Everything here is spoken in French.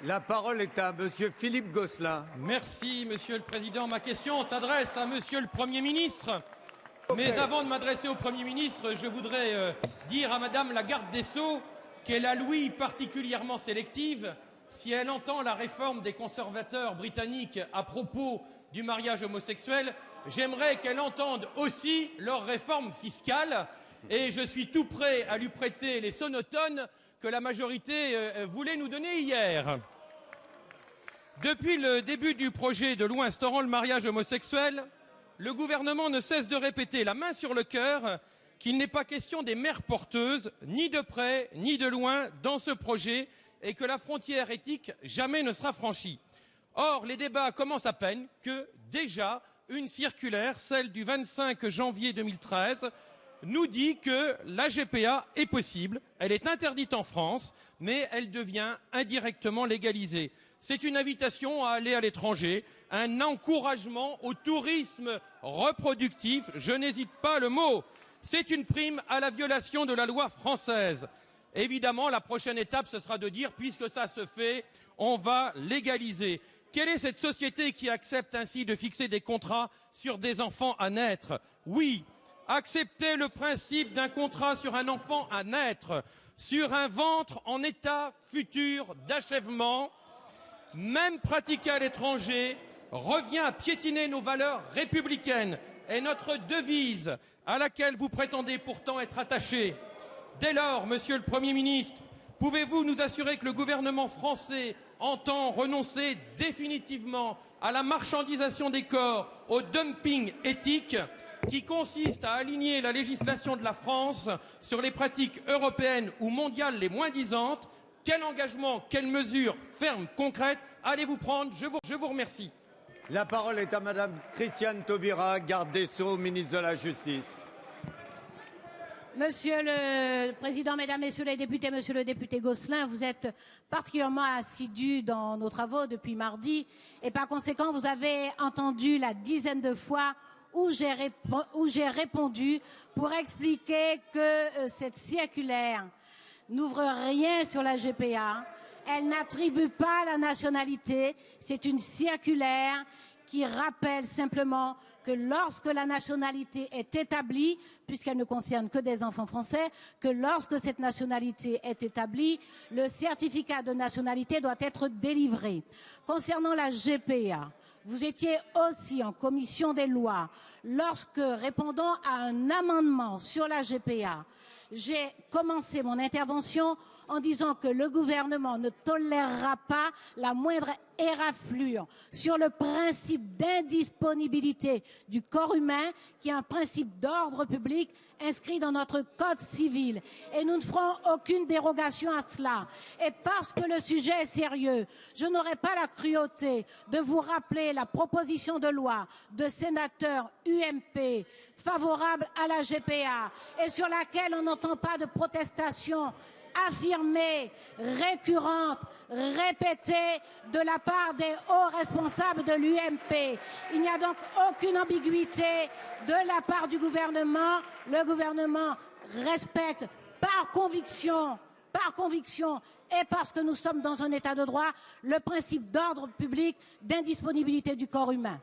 La parole est à Monsieur Philippe Gosselin. Merci, Monsieur le Président. Ma question s'adresse à Monsieur le Premier ministre. Mais avant de m'adresser au Premier ministre, je voudrais dire à Madame la garde des Sceaux qu'elle a l'ouïe particulièrement sélective si elle entend la réforme des conservateurs britanniques à propos du mariage homosexuel. J'aimerais qu'elle entende aussi leur réforme fiscale et je suis tout prêt à lui prêter les sonotones que la majorité voulait nous donner hier. Depuis le début du projet de loi instaurant le mariage homosexuel, le gouvernement ne cesse de répéter, la main sur le cœur, qu'il n'est pas question des mères porteuses, ni de près, ni de loin, dans ce projet, et que la frontière éthique jamais ne sera franchie. Or, les débats commencent à peine que, déjà, une circulaire, celle du 25 janvier 2013, nous dit que la GPA est possible, elle est interdite en France, mais elle devient indirectement légalisée. C'est une invitation à aller à l'étranger, un encouragement au tourisme reproductif, je n'hésite pas le mot. C'est une prime à la violation de la loi française. Évidemment, la prochaine étape, ce sera de dire, puisque ça se fait, on va légaliser. Quelle est cette société qui accepte ainsi de fixer des contrats sur des enfants à naître? Oui, accepter le principe d'un contrat sur un enfant à naître, sur un ventre en état futur d'achèvement, même pratiqué à l'étranger, revient à piétiner nos valeurs républicaines et notre devise à laquelle vous prétendez pourtant être attachés. Dès lors, Monsieur le Premier ministre, pouvez-vous nous assurer que le gouvernement français entend renoncer définitivement à la marchandisation des corps, au dumping éthique qui consiste à aligner la législation de la France sur les pratiques européennes ou mondiales les moins disantes? Quel engagement, quelles mesures fermes, concrètes allez-vous prendre? Je vous remercie. La parole est à Madame Christiane Taubira, garde des Sceaux, ministre de la Justice. Monsieur le Président, Mesdames, Messieurs les députés, Monsieur le député Gosselin, vous êtes particulièrement assidu dans nos travaux depuis mardi et par conséquent, vous avez entendu la dizaine de fois où j'ai répondu pour expliquer que cette circulaire n'ouvre rien sur la GPA, elle n'attribue pas la nationalité, c'est une circulaire qui rappelle simplement que lorsque la nationalité est établie, puisqu'elle ne concerne que des enfants français, que lorsque cette nationalité est établie, le certificat de nationalité doit être délivré. Concernant la GPA, vous étiez aussi en commission des lois lorsque, répondant à un amendement sur la GPA, j'ai commencé mon intervention en disant que le gouvernement ne tolérera pas la moindre éraflure sur le principe d'indisponibilité du corps humain, qui est un principe d'ordre public inscrit dans notre code civil. Et nous ne ferons aucune dérogation à cela. Et parce que le sujet est sérieux, je n'aurai pas la cruauté de vous rappeler la proposition de loi de sénateurs UMP favorable à la GPA et sur laquelle on n'entend pas de protestation affirmée, récurrente, répétée de la part des hauts responsables de l'UMP. Il n'y a donc aucune ambiguïté de la part du gouvernement. Le gouvernement respecte par conviction et parce que nous sommes dans un état de droit, le principe d'ordre public d'indisponibilité du corps humain.